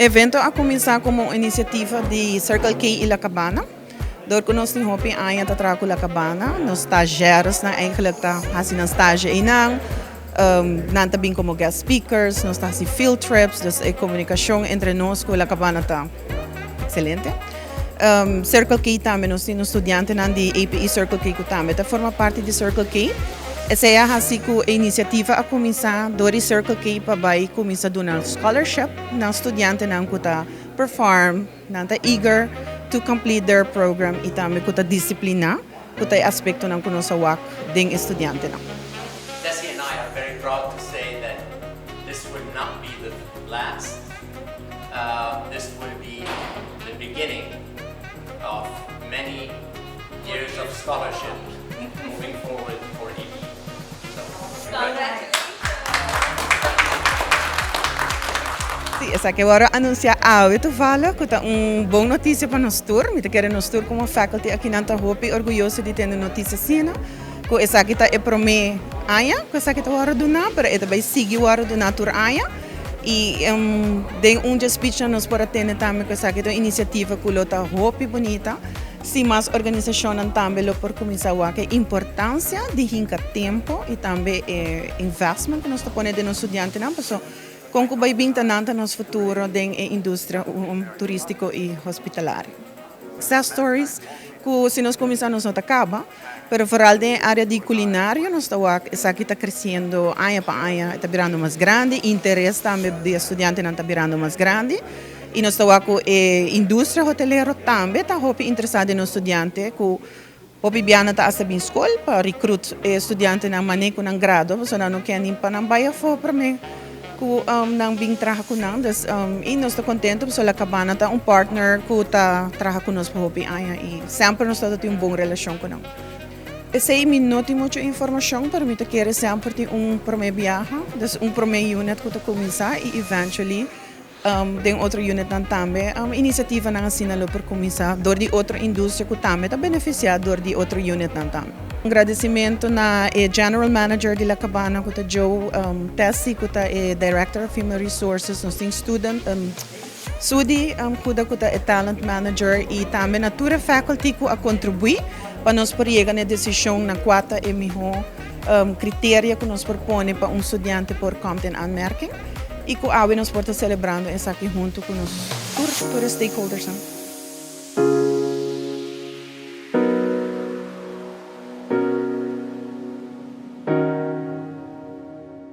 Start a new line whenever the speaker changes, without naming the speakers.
evento a começar como uma iniciativa de Circle K Ila Cabana. Door ko nos ni Hopi ayan tatraco La Cabana, nos stagiários na eigenlijk ta hasi ng stage inang, nantabing como guest speakers, nos hasi field trips, dus a comunicação entre nós com La Cabana ta excelente. Circle K também nos temos estudiante nan di APE Circle K ko também ta forma parte de Circle K. Essa é a iniciativa a começar do Circle K para vai começar a dar scholarship na estudante na kuta perform, na eager to complete their program e também kuta disciplina, kuta aspecto ng kuno sa wak ding estudante na.
Tessie and I are very proud to say that this would not be the last. This will be the beginning of many years of scholarship moving forward for EE.
Sim, essa que agora anunciar hoje toevallig kuta bom notícia para nós tour, me quero nós tour como faculty aqui nanta Hopi orgulhoso de ter notícia sina. Ko essa kita é prome aya, ko essa kita wara duna, para ita vai seguir wara duna tour aya. E den speech nos para ter também ko essa kita iniciativa kulota Hopi bonita. Se mais organização também lo por começar a que importância de hinca tempo e também investment que nós estamos de nos estudantes não passou com que vai vir tanto nosso futuro den indústria turístico e hospitalário. Success stories que se nós começamos não acaba, pero vooral de área de culinária nós está crescendo ano para ano, está virando mais grande, interesse também de estudante não está virando mais grande. E nós estamos com a indústria hoteleira também, está interessada no estudante, que Hopi biana está a saber escola para recrutar estudante na maneira ng grado, so não querem para não baia for para mim, que não vim trabalhar com nós, e nós estamos contentes porque a Cabana está partner que está trabalhando com nós para Hopi Aya e sempre nós estamos tendo uma boa relação com nós. Essa é não tem muita informação, para mim quero sempre ter primeiro viagem, então primeiro unit que está começar e eventually den outra unit também, iniciativa na sinalo por começar, door die outra indústria que também está beneficiado door die outra unit também. Agradecimento na General Manager de La Cabana, que Joe Tessie, que é Director of Human Resources, nos tem student, Sudi, que é Talent Manager e também na tour faculty que a contribuir para nós chegar na decisão na quatro critério que nós propõe para estudante por content aanmerking. E que nós podemos celebrando essa aqui junto com os stakeholders.